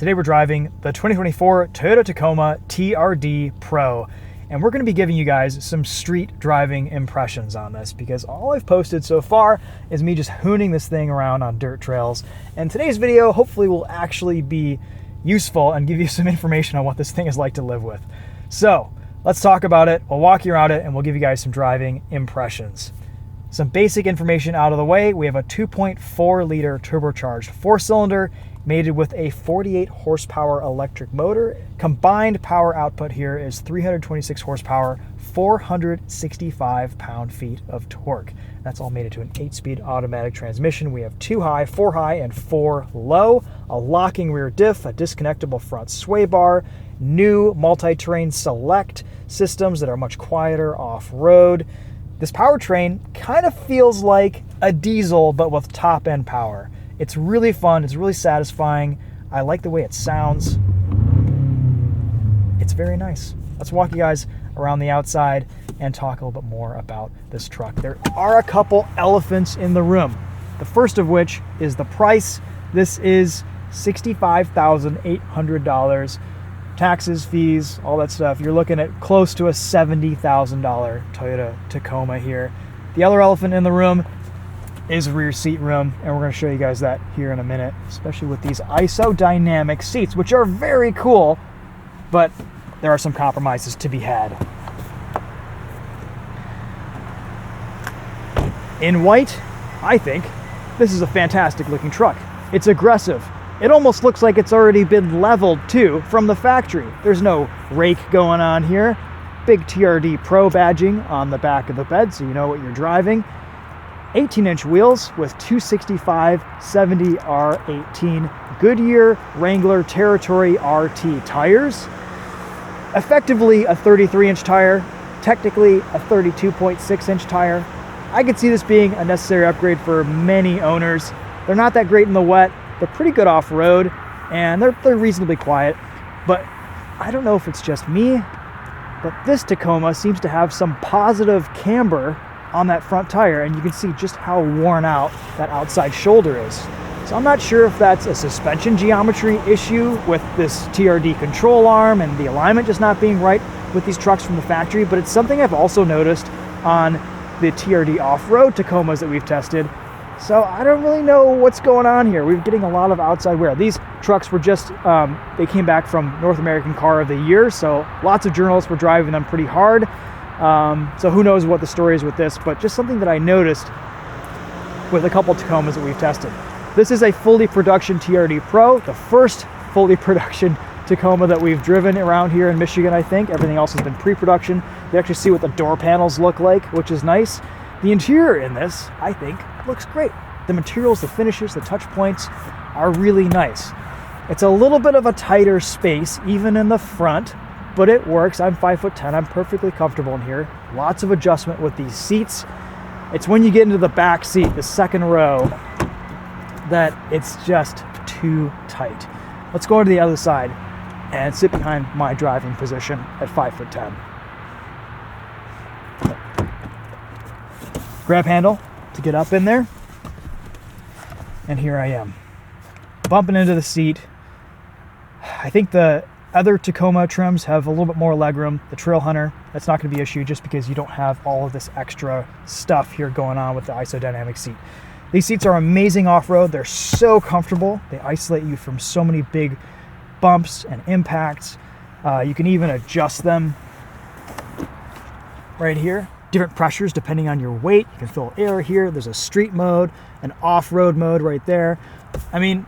Today we're driving the 2024 Toyota Tacoma TRD Pro, and we're going to be giving you guys some street driving impressions on this because all I've posted so far is me just hooning this thing around on dirt trails. And today's video hopefully will actually be useful and give you some information on what this thing is like to live with. So let's talk about it. We'll walk you around it and we'll give you guys some driving impressions. Some basic information out of the way. We have a 2.4 liter turbocharged 4-cylinder mated with a 48 horsepower electric motor. Combined power output here is 326 horsepower, 465 pound-feet of torque. That's all mated to an 8-speed automatic transmission. We have 2 high, 4 high, and 4 low, a locking rear diff, a disconnectable front sway bar, new multi-terrain select systems that are much quieter off-road. This powertrain kind of feels like a diesel, but with top-end power. It's really fun, it's really satisfying. I like the way it sounds. It's very nice. Let's walk you guys around the outside and talk a little bit more about this truck. There are a couple elephants in the room. The first of which is the price. This is $65,800. Taxes, fees, all that stuff. You're looking at close to a $70,000 Toyota Tacoma here. The other elephant in the room is rear seat room, and we're going to show you guys that here in a minute, especially with these IsoDynamic seats, which are very cool, but there are some compromises to be had. In white, I think this is a fantastic looking truck. It's aggressive. It almost looks like it's already been leveled too from the factory. There's no rake going on here. Big TRD Pro badging on the back of the bed so you know what you're driving. 18-inch wheels with 265/70 R18 Goodyear Wrangler Territory RT tires. Effectively a 33-inch tire, technically a 32.6-inch tire. I could see this being a necessary upgrade for many owners. They're not that great in the wet. They're pretty good off-road, and they're reasonably quiet, but I don't know if it's just me, but this Tacoma seems to have some positive camber on that front tire, and you can see just how worn out that outside shoulder is. So I'm not sure if that's a suspension geometry issue with this TRD control arm and the alignment just not being right with these trucks from the factory, but it's something I've also noticed on the TRD off-road Tacomas that we've tested. So I don't really know what's going on here. We're getting a lot of outside wear. These trucks were just, they came back from North American Car of the Year, so lots of journalists were driving them pretty hard. So who knows what the story is with this, but just something that I noticed with a couple Tacomas that we've tested. This is a fully production TRD Pro, the first fully production Tacoma that we've driven around here in Michigan, I think. Everything else has been pre-production. You actually see what the door panels look like, which is nice. The interior in this, I think, looks great. The materials, the finishes, the touch points are really nice. It's a little bit of a tighter space, even in the front, but it works. I'm 5'10", I'm perfectly comfortable in here. Lots of adjustment with these seats. It's when you get into the back seat, the second row, that it's just too tight. Let's go to the other side and sit behind my driving position at 5'10". Grab handle to get up in there, and here I am, bumping into the seat. I think the other Tacoma trims have a little bit more legroom. The Trail Hunter, that's not going to be an issue just because you don't have all of this extra stuff here going on with the IsoDynamic seat. These seats are amazing off-road. They're so comfortable. They isolate you from so many big bumps and impacts. You can even adjust them right here. Different pressures depending on your weight. You can fill air here. There's a street mode, an off-road mode right there. I mean,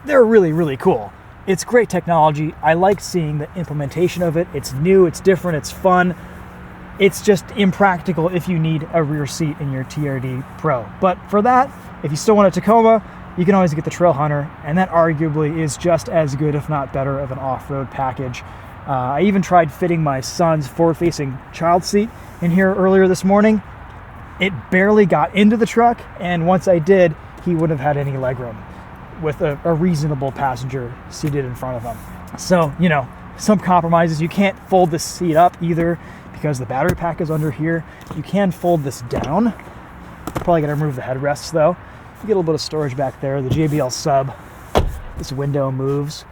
they're really, really cool. It's great technology. I like seeing the implementation of it. It's new, it's different, it's fun. It's just impractical if you need a rear seat in your TRD Pro. But for that, if you still want a Tacoma, you can always get the Trail Hunter, and that arguably is just as good, if not better, of an off-road package. I even tried fitting my son's forward-facing child seat in here earlier this morning. It barely got into the truck, and once I did, he wouldn't have had any legroom with a reasonable passenger seated in front of him. So, you know, some compromises. You can't fold the seat up either because the battery pack is under here. You can fold this down. Probably got to remove the headrests though. You get a little bit of storage back there. The JBL sub, this window moves.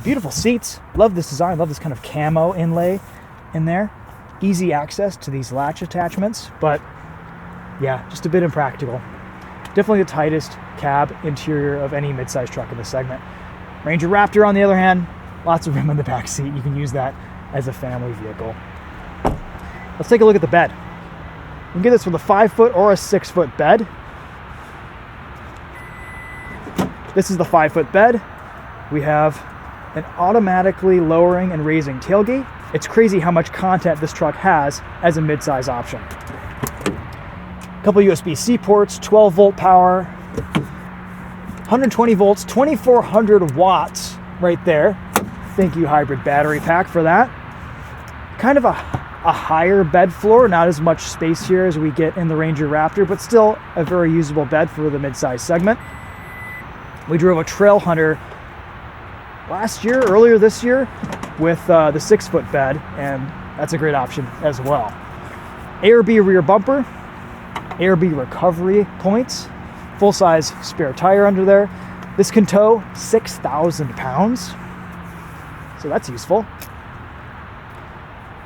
Beautiful seats. Love this design. Love this kind of camo inlay in there. Easy access to these latch attachments, but yeah, just a bit impractical. Definitely the tightest cab interior of any midsize truck in this segment. Ranger Raptor, on the other hand, lots of room in the back seat. You can use that as a family vehicle. Let's take a look at the bed. You can get this with a 5-foot or a 6-foot bed. This is the 5-foot bed. We have an automatically lowering and raising tailgate. It's crazy how much content this truck has as a midsize option. A couple USB-C ports, 12-volt power, 120 volts, 2400 watts right there. Thank you, hybrid battery pack, for that. Kind of a higher bed floor, not as much space here as we get in the Ranger Raptor, but still a very usable bed for the midsize segment. We drove a Trail Hunter earlier this year, with the 6-foot bed, and that's a great option as well. ARB rear bumper, ARB recovery points, full-size spare tire under there. This can tow 6,000 pounds, so that's useful.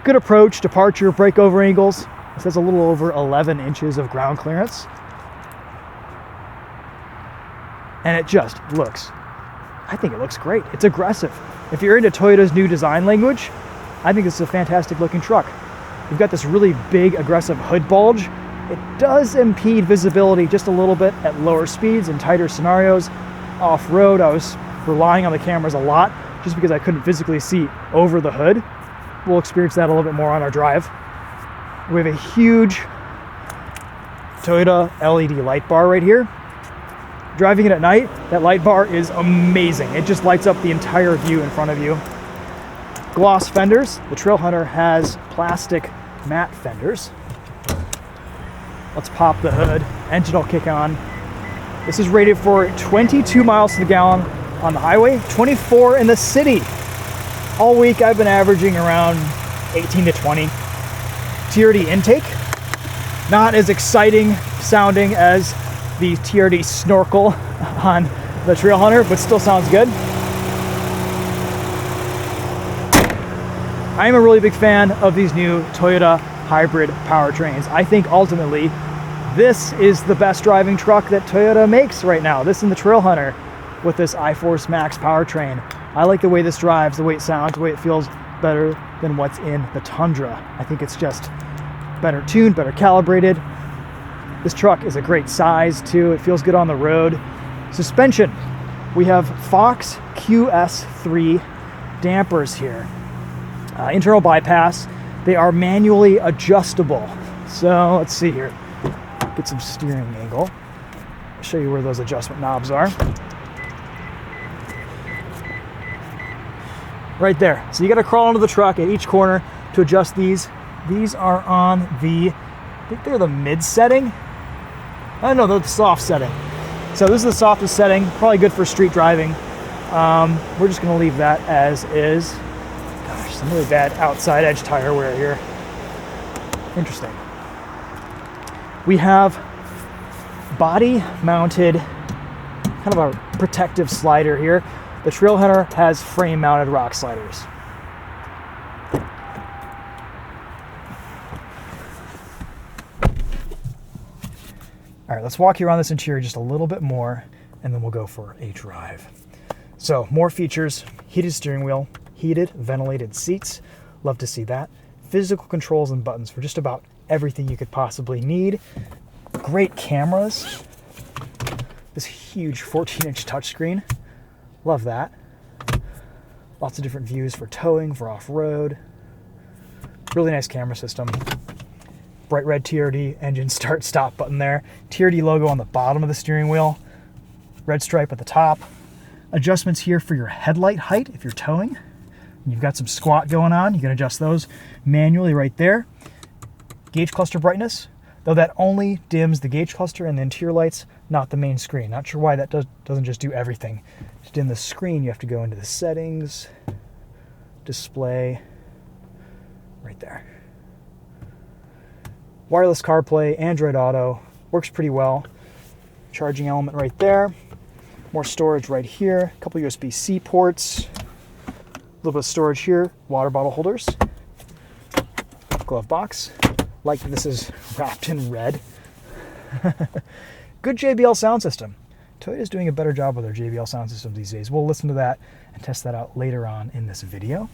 Good approach, departure, breakover angles. This has a little over 11 inches of ground clearance. And it just looks, I think it looks great. It's aggressive. If you're into Toyota's new design language, I think this is a fantastic looking truck. You've got this really big, aggressive hood bulge. It does impede visibility just a little bit at lower speeds and tighter scenarios. Off-road, I was relying on the cameras a lot just because I couldn't physically see over the hood. We'll experience that a little bit more on our drive. We have a huge Toyota LED light bar right here. Driving it at night, that light bar is amazing. It just lights up the entire view in front of you. Gloss fenders. The Trail Hunter has plastic matte fenders. Let's pop the hood. Engine will kick on. This is rated for 22 miles to the gallon on the highway, 24 in the city. All week I've been averaging around 18 to 20. TRD intake. Not as exciting sounding as the TRD snorkel on the Trail Hunter, but still sounds good. I am a really big fan of these new Toyota hybrid powertrains. I think ultimately this is the best driving truck that Toyota makes right now. This and the Trail Hunter with this iForce Max powertrain. I like the way this drives, the way it sounds, the way it feels better than what's in the Tundra. I think it's just better tuned, better calibrated. This truck is a great size too. It feels good on the road. Suspension. We have Fox QS3 dampers here. Internal bypass. They are manually adjustable. So let's see here. Get some steering angle. I'll show you where those adjustment knobs are. Right there. So you got to crawl into the truck at each corner to adjust these. These are on the, I think they're the mid setting. Oh no, they're the soft setting. So this is the softest setting, probably good for street driving. We're just gonna leave that as is. Gosh, some really bad outside edge tire wear here. Interesting. We have body mounted, kind of a protective slider here. The Trail Hunter has frame mounted rock sliders. All right, let's walk you around this interior just a little bit more, and then we'll go for a drive. So more features: heated steering wheel, heated ventilated seats. Love to see that. Physical controls and buttons for just about everything you could possibly need. Great cameras. This huge 14-inch touchscreen. Love that. Lots of different views for towing, for off-road. Really nice camera system. Bright red TRD engine start stop button there. TRD logo on the bottom of the steering wheel. Red stripe at the top. Adjustments here for your headlight height if you're towing. You've got some squat going on. You can adjust those manually right there. Gauge cluster brightness, though that only dims the gauge cluster and the interior lights, not the main screen. Not sure why that doesn't just do everything. To dim the screen, you have to go into the settings, display, right there. Wireless CarPlay, Android Auto, works pretty well. Charging element right there. More storage right here, a couple USB-C ports, a little bit of storage here, water bottle holders, glove box. Like this is wrapped in red. Good JBL sound system. Toyota's doing a better job with their JBL sound system these days. We'll listen to that and test that out later on in this video.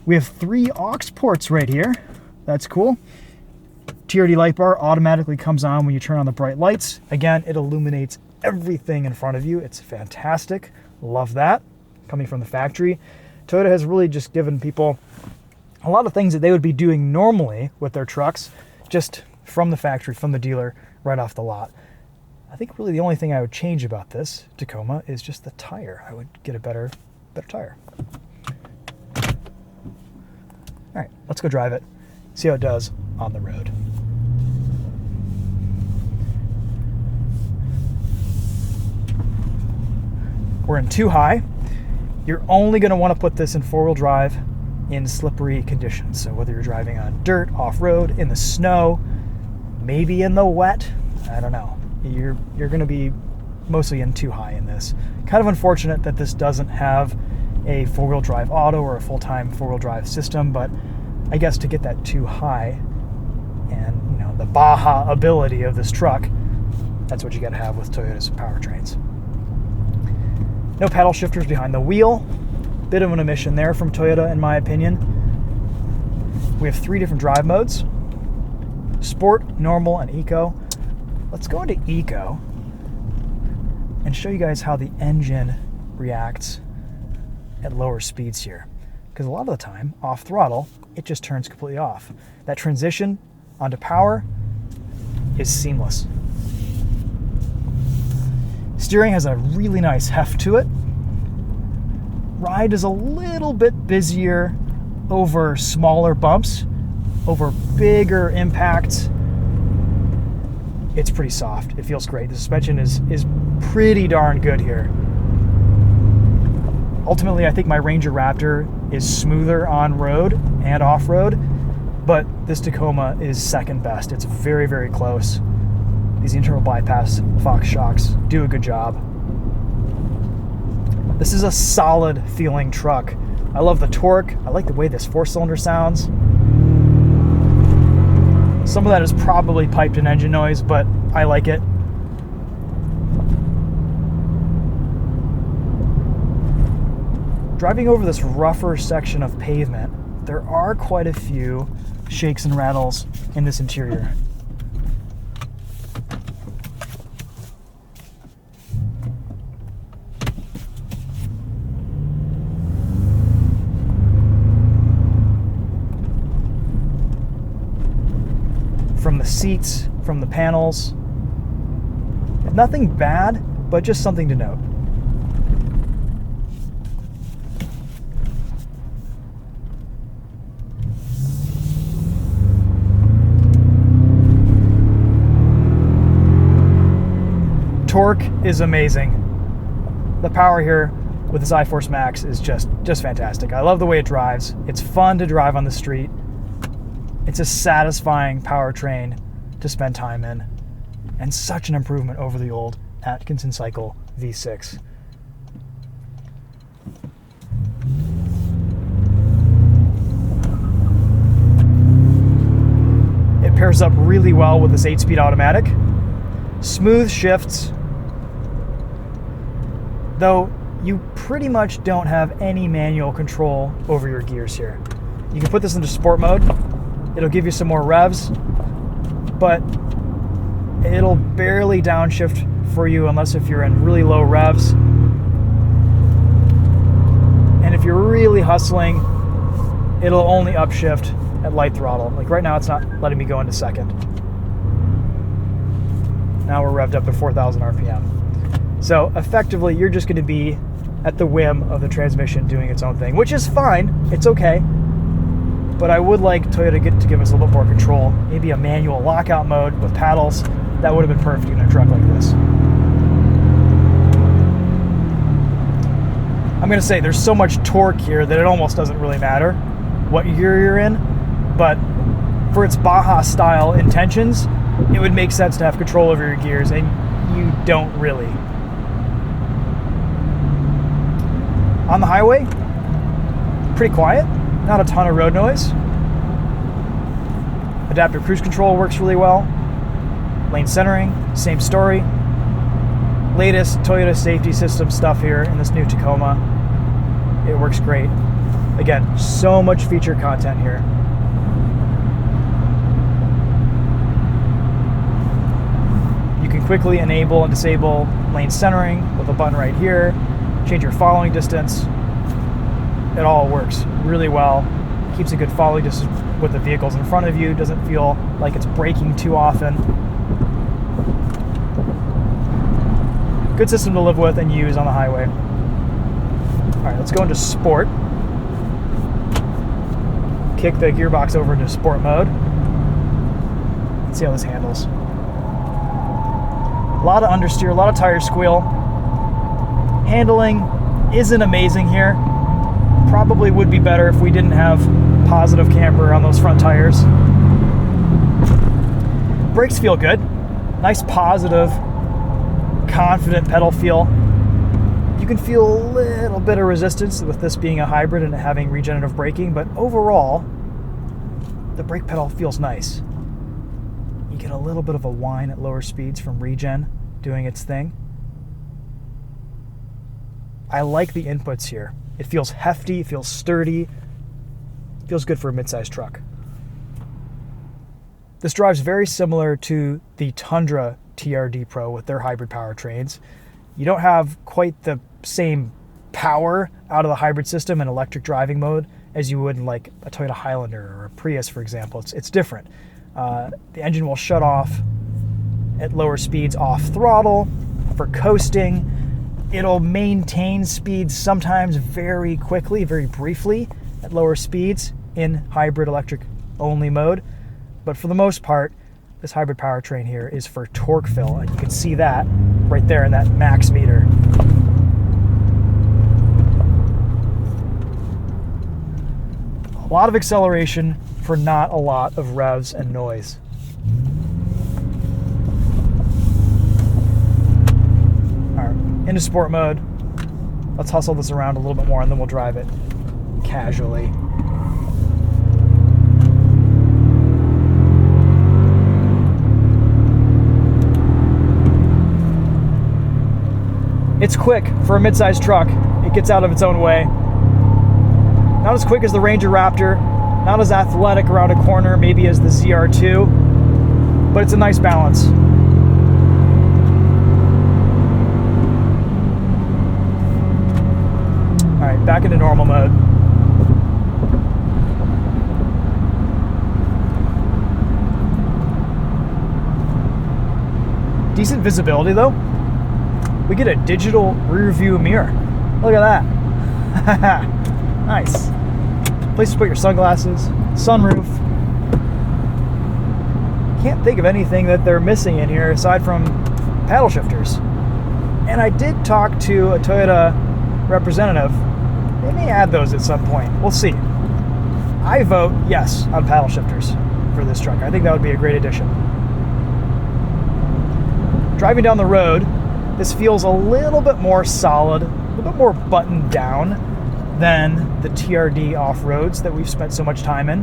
We have 3 aux ports right here. That's cool. TRD light bar automatically comes on when you turn on the bright lights. Again, it illuminates everything in front of you. It's fantastic. Love that. Coming from the factory. Toyota has really just given people a lot of things that they would be doing normally with their trucks, just from the factory, from the dealer, right off the lot. I think really the only thing I would change about this Tacoma is just the tire. I would get a better tire. All right, let's go drive it, see how it does on the road. We're in 2 high. You're only going to want to put this in 4-wheel drive in slippery conditions. So whether you're driving on dirt, off-road, in the snow, maybe in the wet, I don't know. You're going to be mostly in 2 high in this. Kind of unfortunate that this doesn't have a 4-wheel drive auto or a full-time 4-wheel drive system, but I guess to get that 2 high and the Baja ability of this truck, that's what you got to have with Toyota's powertrains. No paddle shifters behind the wheel. Bit of an omission there from Toyota in my opinion. We have 3 different drive modes: Sport, Normal, and Eco. Let's go into Eco and show you guys how the engine reacts at lower speeds here. Because a lot of the time, off throttle, it just turns completely off. That transition onto power is seamless. Steering has a really nice heft to it. Ride is a little bit busier over smaller bumps. Over bigger impacts, it's pretty soft. It feels great. The suspension is pretty darn good here. Ultimately, I think my Ranger Raptor is smoother on road and off-road, but this Tacoma is second best. It's very, very close. These internal bypass Fox shocks do a good job. This is a solid feeling truck. I love the torque. I like the way this 4-cylinder sounds. Some of that is probably piped in engine noise, but I like it. Driving over this rougher section of pavement, there are quite a few shakes and rattles in this interior. From the seats, from the panels. Nothing bad, but just something to note. Torque is amazing. The power here with this iForce Max is just fantastic. I love the way it drives. It's fun to drive on the street. It's a satisfying powertrain to spend time in, and such an improvement over the old Atkinson Cycle V6. It pairs up really well with this 8-speed automatic. Smooth shifts, though you pretty much don't have any manual control over your gears here. You can put this into sport mode. It'll give you some more revs, but it'll barely downshift for you unless if you're in really low revs. And if you're really hustling, it'll only upshift at light throttle. Like right now, it's not letting me go into second. Now we're revved up to 4,000 RPM. So effectively, you're just going to be at the whim of the transmission doing its own thing, which is fine. It's okay. But I would like Toyota to give us a little more control. Maybe a manual lockout mode with paddles. That would have been perfect in a truck like this. I'm going to say there's so much torque here that it almost doesn't really matter what gear you're in. But for its Baja style intentions, it would make sense to have control over your gears, and you don't really. On the highway, pretty quiet, not a ton of road noise. Adaptive cruise control works really well. Lane centering, same story. Latest Toyota safety system stuff here in this new Tacoma. It works great. Again, so much feature content here. You can quickly enable and disable lane centering with a button right here. Change your following distance. It all works really well. Keeps a good following distance with the vehicles in front of you. Doesn't feel like it's braking too often. Good system to live with and use on the highway. All right, let's go into sport. Kick the gearbox over into sport mode. Let's see how this handles. A lot of understeer, a lot of tire squeal. Handling isn't amazing here. Probably would be better if we didn't have positive camber on those front tires. Brakes feel good. Nice positive, confident pedal feel. You can feel a little bit of resistance with this being a hybrid and having regenerative braking, but overall, the brake pedal feels nice. You get a little bit of a whine at lower speeds from regen doing its thing. I like the inputs here. It feels hefty, it feels sturdy, it feels good for a mid-sized truck. This drives very similar to the Tundra TRD Pro with their hybrid powertrains. You don't have quite the same power out of the hybrid system in electric driving mode as you would in like a Toyota Highlander or a Prius, for example. It's different. The engine will shut off at lower speeds off throttle for coasting. It'll maintain speeds sometimes very quickly, very briefly at lower speeds in hybrid electric only mode. But for the most part, this hybrid powertrain here is for torque fill, and you can see that right there in that max meter. A lot of acceleration for not a lot of revs and noise. All right, into sport mode. Let's hustle this around a little bit more and then we'll drive it casually. It's quick for a mid-sized truck. It gets out of its own way. Not as quick as the Ranger Raptor, not as athletic around a corner maybe as the ZR2, but it's a nice balance. All right, back into normal mode. Decent visibility though. We get a digital rear view mirror. Look at that. Nice. Place to put your sunglasses, sunroof. Can't think of anything that they're missing in here aside from paddle shifters. And I did talk to a Toyota representative. They may add those at some point. We'll see. I vote yes on paddle shifters for this truck. I think that would be a great addition. Driving down the road, this feels a little bit more solid, a little bit more buttoned down than the TRD off-roads that we've spent so much time in.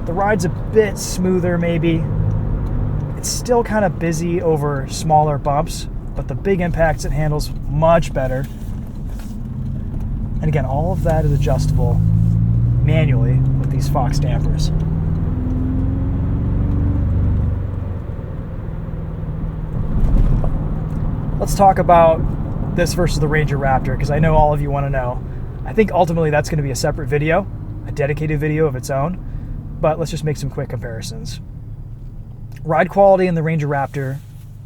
The ride's a bit smoother maybe. It's still kind of busy over smaller bumps, but the big impacts it handles much better. And again, all of that is adjustable manually with these Fox dampers. Let's talk about this versus the Ranger Raptor, because I know all of you want to know. I think ultimately that's going to be a separate video, a dedicated video of its own, but let's just make some quick comparisons. Ride quality in the Ranger Raptor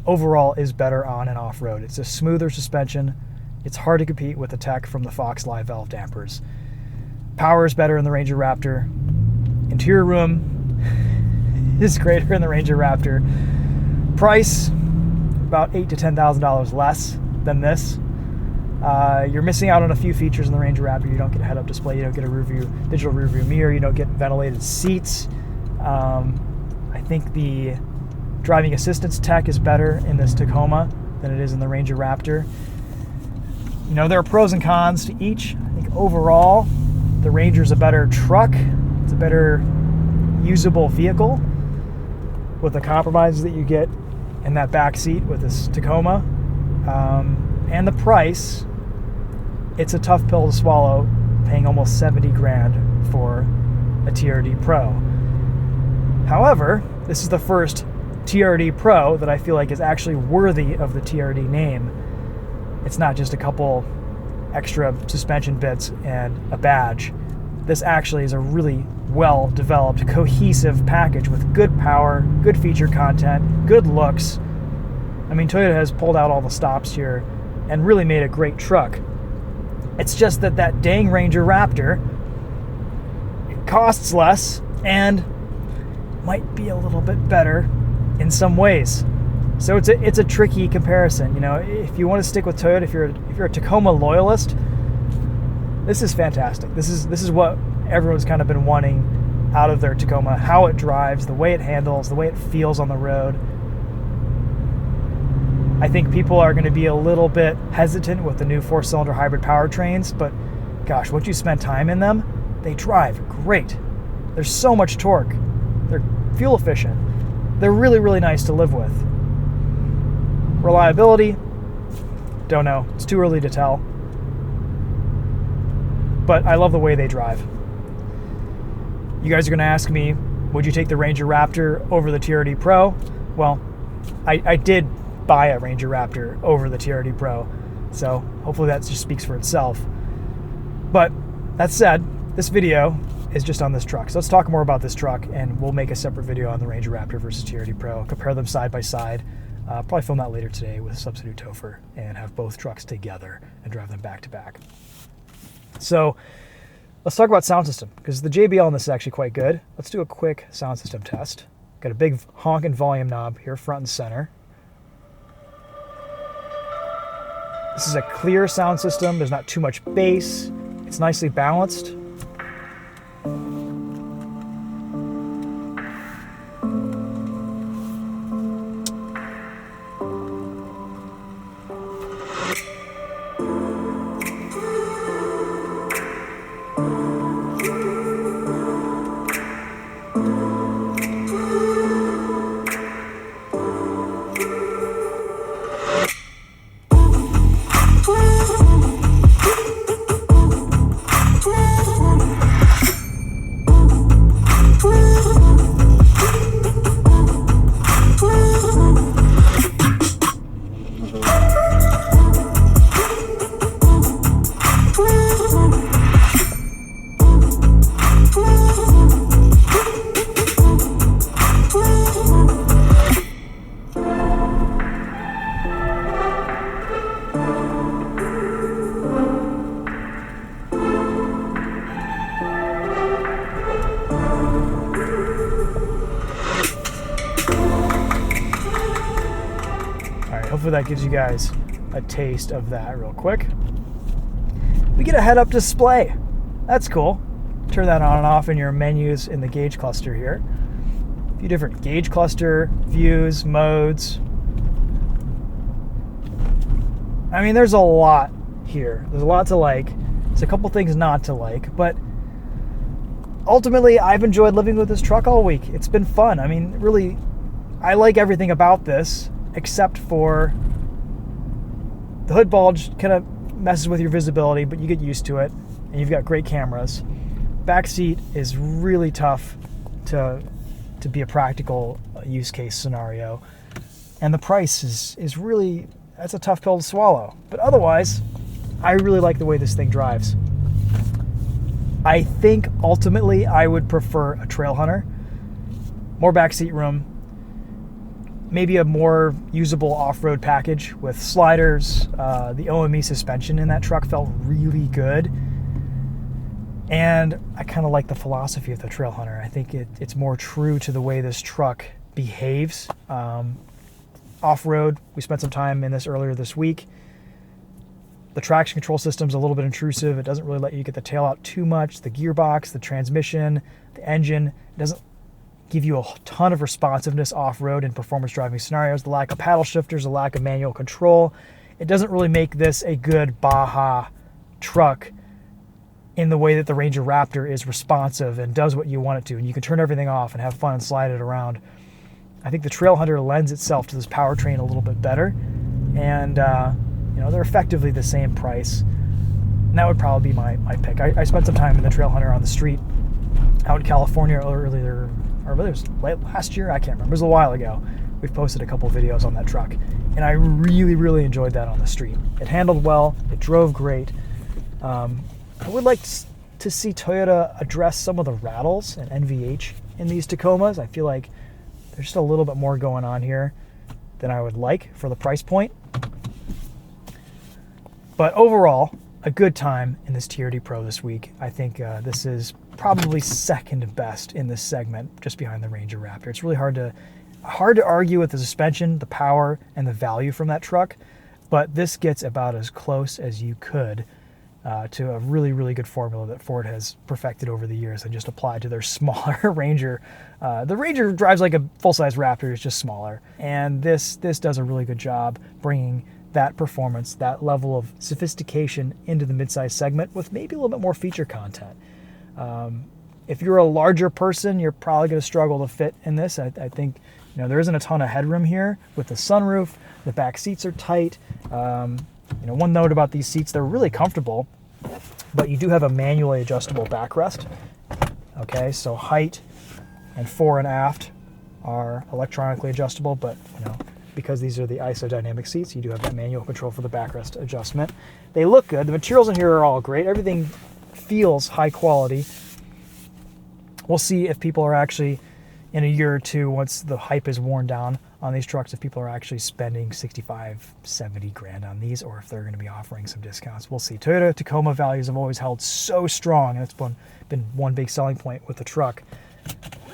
overall is better on and off-road. It's a smoother suspension. It's hard to compete with the tech from the Fox live valve dampers. Power is better in the Ranger Raptor. Interior room is greater in the Ranger Raptor. Price, about $8,000 to $10,000 less than this. You're missing out on a few features in the Ranger Raptor. You don't get a head-up display. You don't get a digital rear view mirror. You don't get ventilated seats. I think the driving assistance tech is better in this Tacoma than it is in the Ranger Raptor. You know, there are pros and cons to each. I think overall, the Ranger's a better truck. It's a better usable vehicle with the compromises that you get in that back seat with this Tacoma. And the price, it's a tough pill to swallow, paying almost 70 grand for a TRD Pro. However, this is the first TRD Pro that I feel like is actually worthy of the TRD name. It's not just a couple extra suspension bits and a badge. This actually is a really well-developed, cohesive package with good power, good feature content, good looks. I mean, Toyota has pulled out all the stops here and really made a great truck. It's just that dang Ranger Raptor, it costs less and might be a little bit better in some ways. So it's a tricky comparison. You know, if you want to stick with Toyota, if you're a Tacoma loyalist, this is fantastic. This is what everyone's kind of been wanting out of their Tacoma: how it drives, the way it handles, the way it feels on the road. I think people are going to be a little bit hesitant with the new 4-cylinder hybrid powertrains, but gosh, once you spend time in them, they drive great. There's so much torque. They're fuel efficient. They're really, really nice to live with. Reliability, don't know. It's too early to tell. But I love the way they drive. You guys are going to ask me, would you take the Ranger Raptor over the TRD Pro? Well, I did buy a Ranger Raptor over the TRD Pro, so hopefully that just speaks for itself. But that said, this video is just on this truck. So let's talk more about this truck, and we'll make a separate video on the Ranger Raptor versus TRD Pro, compare them side by side. Probably film that later today with a substitute TOFR and have both trucks together and drive them back to back. So let's talk about sound system, because the JBL on this is actually quite good. Let's do a quick sound system test. Got a big honking volume knob here, front and center. This is a clear sound system. There's not too much bass. It's nicely balanced. Hopefully that gives you guys a taste of that real quick. We get a head-up display. That's cool. Turn that on and off in your menus in the gauge cluster here. A few different gauge cluster views, modes. I mean, there's a lot here. There's a lot to like. There's a couple things not to like, but ultimately, I've enjoyed living with this truck all week. It's been fun. I mean, really, I like everything about this, except for the hood bulge kind of messes with your visibility, but you get used to it, and you've got great cameras. Back seat is really tough to be a practical use case scenario, and the price is really, that's a tough pill to swallow. But otherwise, I really like the way this thing drives. I think ultimately I would prefer a trail hunter, more backseat room, maybe a more usable off-road package with sliders. The OME suspension in that truck felt really good. And I kind of like the philosophy of the trail hunter. I think it's more true to the way this truck behaves. Off-road, we spent some time in this earlier this week. The traction control system's a little bit intrusive. It doesn't really let you get the tail out too much. The gearbox, the transmission, the engine, it doesn't give you a ton of responsiveness off-road in performance driving scenarios. The lack of paddle shifters, the lack of manual control, it doesn't really make this a good Baja truck in the way that the Ranger Raptor is responsive and does what you want it to, and you can turn everything off and have fun and slide it around. I think the Trailhunter lends itself to this powertrain a little bit better, and they're effectively the same price. And that would probably be my pick. I spent some time in the Trailhunter on the street out in California earlier, or whether it was last year, I can't remember. It was a while ago. We've posted a couple videos on that truck, and I really, really enjoyed that on the street. It handled well. It drove great. I would like to see Toyota address some of the rattles and NVH in these Tacomas. I feel like there's just a little bit more going on here than I would like for the price point. But overall, a good time in this TRD Pro this week. I think this is probably second best in this segment, just behind the Ranger Raptor. It's really hard to argue with the suspension, the power, and the value from that truck, but this gets about as close as you could to a really, really good formula that Ford has perfected over the years and just applied to their smaller Ranger. The Ranger drives like a full-size Raptor, it's just smaller. And this does a really good job bringing that performance, that level of sophistication into the midsize segment with maybe a little bit more feature content. If you're a larger person, you're probably going to struggle to fit in this. I think there isn't a ton of headroom here with the sunroof. The back seats are tight. One note about these seats, they're really comfortable, but you do have a manually adjustable backrest. Okay, so height and fore and aft are electronically adjustable, but because these are the IsoDynamic seats, you do have that manual control for the backrest adjustment. They look good. The materials in here are all great. Everything feels high quality. We'll see if people are actually, in a year or two, once the hype is worn down on these trucks, if people are actually spending 65, 70 grand on these, or if they're going to be offering some discounts. We'll see. Toyota Tacoma values have always held so strong, and it's been one big selling point with the truck.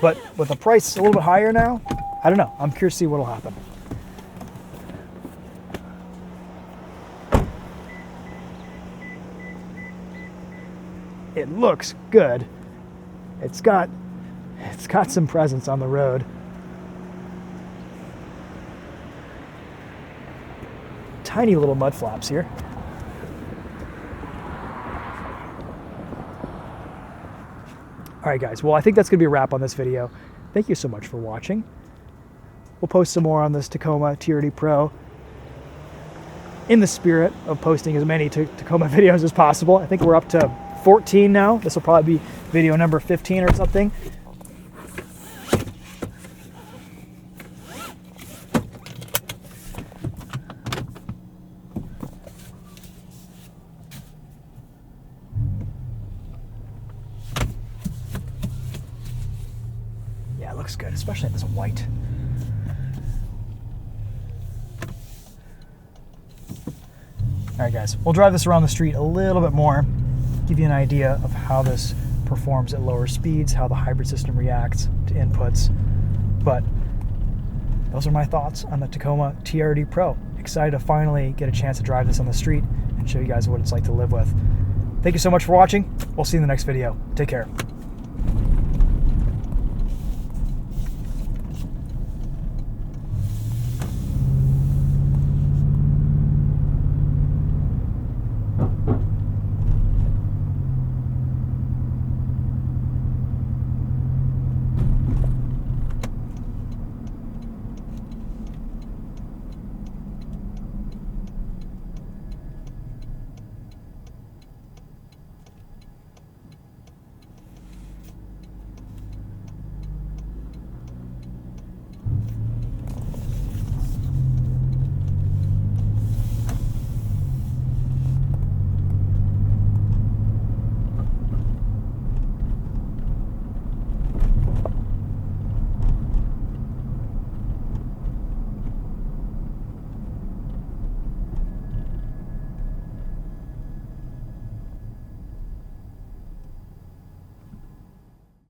But with the price a little bit higher now, I don't know. I'm curious to see what will happen. It looks good. It's got some presence on the road. Tiny little mud flaps here. All right, guys. Well, I think that's going to be a wrap on this video. Thank you so much for watching. We'll post some more on this Tacoma TRD Pro in the spirit of posting as many Tacoma videos as possible. I think we're up to 14 now. This will probably be video number 15 or something. Yeah, it looks good, especially in this white. All right, guys, we'll drive this around the street a little bit more, give you an idea of how this performs at lower speeds, how the hybrid system reacts to inputs. But those are my thoughts on the Tacoma TRD Pro. Excited to finally get a chance to drive this on the street and show you guys what it's like to live with. Thank you so much for watching. We'll see you in the next video. Take care.